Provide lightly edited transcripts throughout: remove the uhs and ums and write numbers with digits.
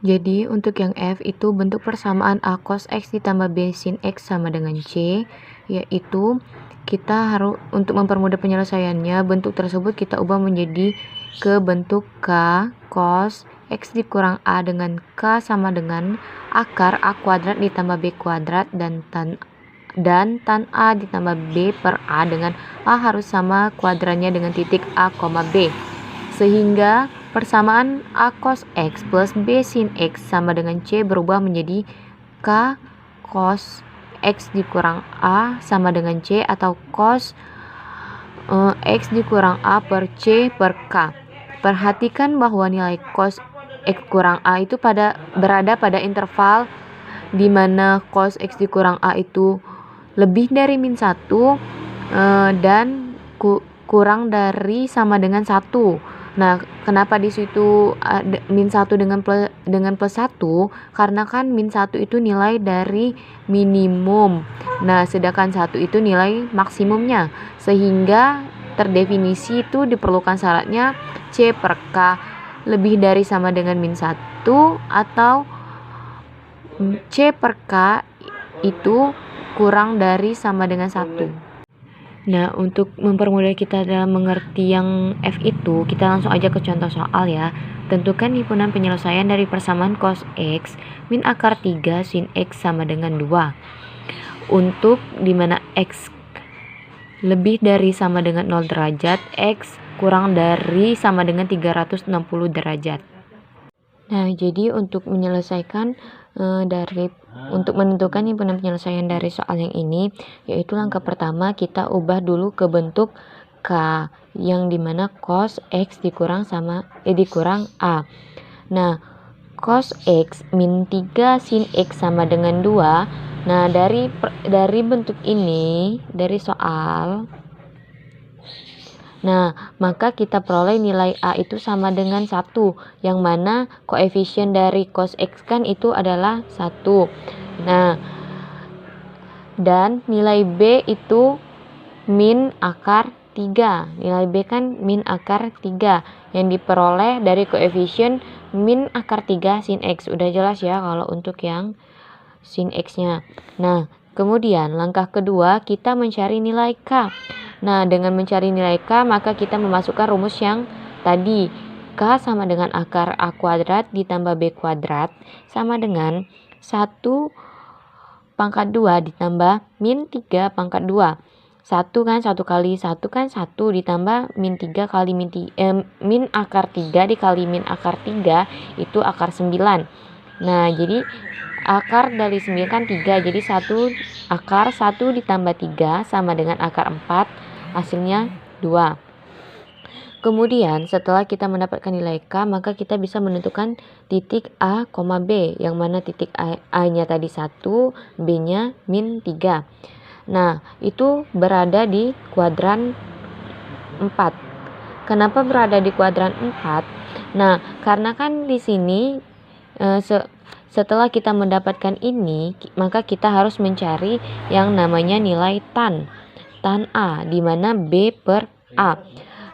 Jadi untuk yang F itu bentuk persamaan A cos X ditambah B sin X sama dengan C, yaitu kita harus untuk mempermudah penyelesaiannya, bentuk tersebut kita ubah menjadi ke bentuk K cos X dikurang A dengan K sama dengan akar A kuadrat ditambah B kuadrat dan tan A ditambah B per A dengan A harus sama kuadrannya dengan titik A, B. Sehingga persamaan A cos X plus B sin X sama dengan C berubah menjadi K cos X dikurang A sama dengan C atau cos X dikurang A per C per K. Perhatikan bahwa nilai cos X kurang A itu berada pada interval di mana cos X dikurang A itu lebih dari min 1 dan kurang dari sama dengan 1. Nah, kenapa di situ min 1 dengan plus 1? Karena kan min 1 itu nilai dari minimum. Nah, sedangkan 1 itu nilai maksimumnya. Sehingga terdefinisi itu diperlukan syaratnya C per K lebih dari sama dengan min 1 atau C per K itu kurang dari sama dengan 1. Nah, untuk mempermudah kita dalam mengerti yang F itu, kita langsung aja ke contoh soal ya. Tentukan himpunan penyelesaian dari persamaan cos X min akar 3 sin X sama dengan 2. Untuk dimana X lebih dari sama dengan 0 derajat, X kurang dari sama dengan 360 derajat. Nah, jadi untuk menyelesaikan untuk menentukan himpunan penyelesaian dari soal yang ini, yaitu langkah pertama kita ubah dulu ke bentuk K yang dimana cos X dikurang A. Nah, cos X min 3 sin X sama dengan 2. Nah, dari bentuk ini, dari soal, nah, maka kita peroleh nilai A itu sama dengan 1, yang mana koefisien dari cos X kan itu adalah 1. Nah, dan nilai B itu min akar 3. Nilai B kan min akar 3 yang diperoleh dari koefisien min akar 3 sin X. Udah jelas ya kalau untuk yang sin X-nya. Nah, kemudian langkah kedua kita mencari nilai K. Nah, dengan mencari nilai K, maka kita memasukkan rumus yang tadi. K sama dengan akar A kuadrat ditambah B kuadrat sama dengan 1 pangkat 2 ditambah min 3 pangkat 2. 1 kan 1 kali 1 kan 1 ditambah min 3 kali min akar 3 dikali min akar 3 itu akar 9. Nah, jadi akar dari 9 kan 3, jadi akar 1 ditambah 3 sama dengan akar 4, hasilnya 2. Kemudian setelah kita mendapatkan nilai K, maka kita bisa menentukan titik A, B, yang mana titik A-nya tadi 1, B-nya min 3. Nah, itu berada di kuadran 4. Kenapa berada di kuadran 4? Nah, karena kan di sini setelah kita mendapatkan ini, maka kita harus mencari yang namanya nilai tan A, di mana B per A.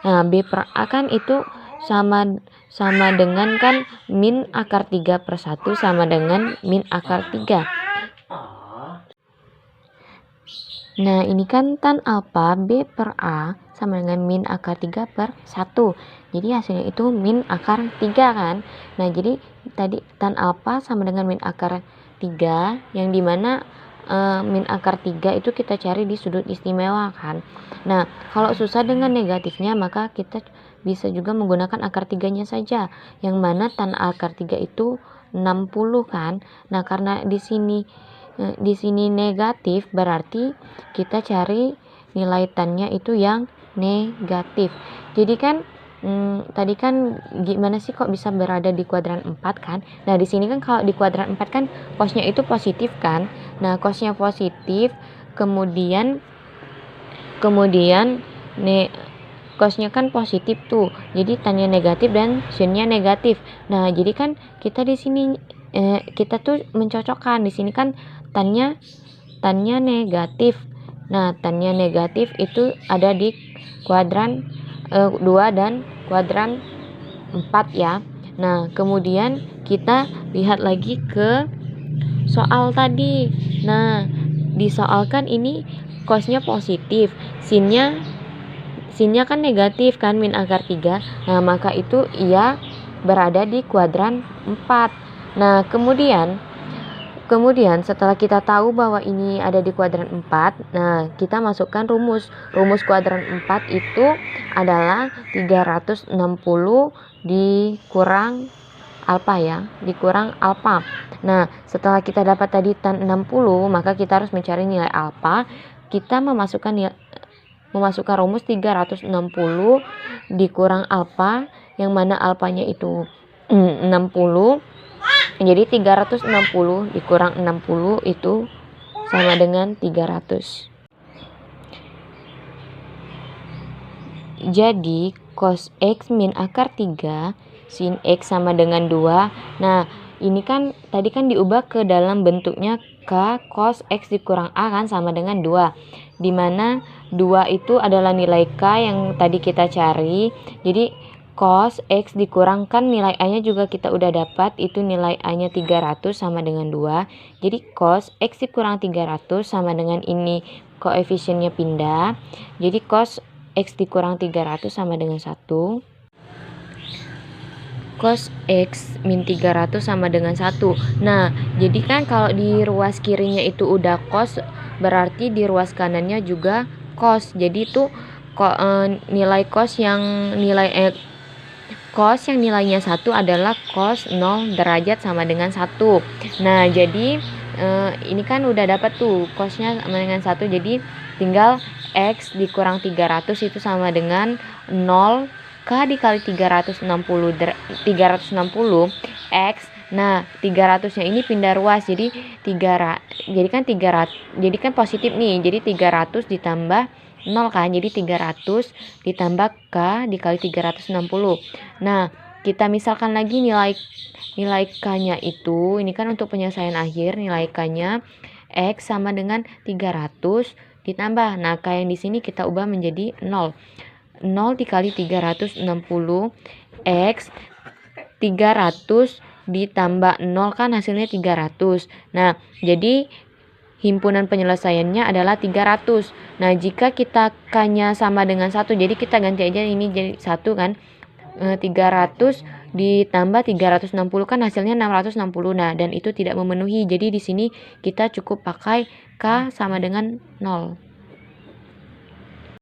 Nah, B per A kan itu sama dengan kan min akar 3 per 1 sama dengan min akar 3. Nah, ini kan tan alfa B per A sama dengan min akar 3 per 1. Jadi hasilnya itu min akar 3 kan. Nah, jadi tadi tan alfa sama dengan min akar 3, yang dimana min akar 3 itu kita cari di sudut istimewa kan. Nah, kalau susah dengan negatifnya, maka kita bisa juga menggunakan akar 3-nya saja, yang mana tan akar 3 itu 60 kan. Nah, karena di sini negatif, berarti kita cari nilai tan-nya itu yang negatif. Jadi kan tadi kan gimana sih kok bisa berada di kuadran 4 kan? Nah, di sini kan kalau di kuadran 4 kan cosnya itu positif kan? Nah, cosnya positif, kemudian cosnya kan positif tuh. Jadi tan-nya negatif dan sin-nya negatif. Nah, jadi kan kita di sini kita tuh mencocokkan. Di sini kan tan-nya negatif. Nah, tan-nya negatif itu ada di kuadran 2 dan kuadran 4 ya. Nah, kemudian kita lihat lagi ke soal tadi. Nah, di soal kan ini cos-nya positif, sinnya kan negatif kan, min akar 3. Nah, maka itu ia berada di kuadran 4. Nah, kemudian setelah kita tahu bahwa ini ada di kuadran 4, nah kita masukkan rumus. Rumus kuadran 4 itu adalah 360 dikurang alfa ya, dikurang alfa. Nah, setelah kita dapat tadi tan 60, maka kita harus mencari nilai alfa. Kita memasukkan rumus 360 dikurang alfa, yang mana alfanya itu 60. Jadi 360 dikurang 60 itu sama dengan 300. Jadi cos X min akar 3 sin X sama dengan 2. Nah, ini kan tadi kan diubah ke dalam bentuknya K cos X dikurang A kan sama dengan 2. Dimana 2 itu adalah nilai K yang tadi kita cari. Jadi cos X dikurangkan nilai A-nya juga kita udah dapat, itu nilai A-nya 300 sama dengan 2. Jadi cos X dikurang 300 sama dengan ini, koefisiennya pindah. Jadi cos X dikurang 300 sama dengan 1. Cos X min 300 sama dengan 1. Nah, jadi kan kalau di ruas kirinya itu udah cos, berarti di ruas kanannya juga cos. Jadi itu nilai cos yang nilainya 1 adalah cos 0 derajat sama dengan 1. Nah, jadi ini kan udah dapat tuh cosnya sama dengan 1, jadi tinggal X dikurang 300 itu sama dengan 0 K dikali 360 X. Nah, 300-nya ini pindah ruas, jadi jadi kan positif nih, jadi 300 ditambah 0 kan, jadi 300 ditambah K dikali 360. Nah, kita misalkan lagi nilai K-nya itu, ini kan untuk penyelesaian akhir, nilai K-nya X sama dengan 300 ditambah, nah K yang di sini kita ubah menjadi 0. 0 dikali 360 X, 300 ditambah 0 kan hasilnya 300. Nah, jadi himpunan penyelesaiannya adalah 300. Nah, jika kita K-nya sama dengan 1, jadi kita ganti aja ini jadi 1 kan. 300 ditambah 360 kan hasilnya 660. Nah, dan itu tidak memenuhi. Jadi di sini kita cukup pakai K sama dengan 0.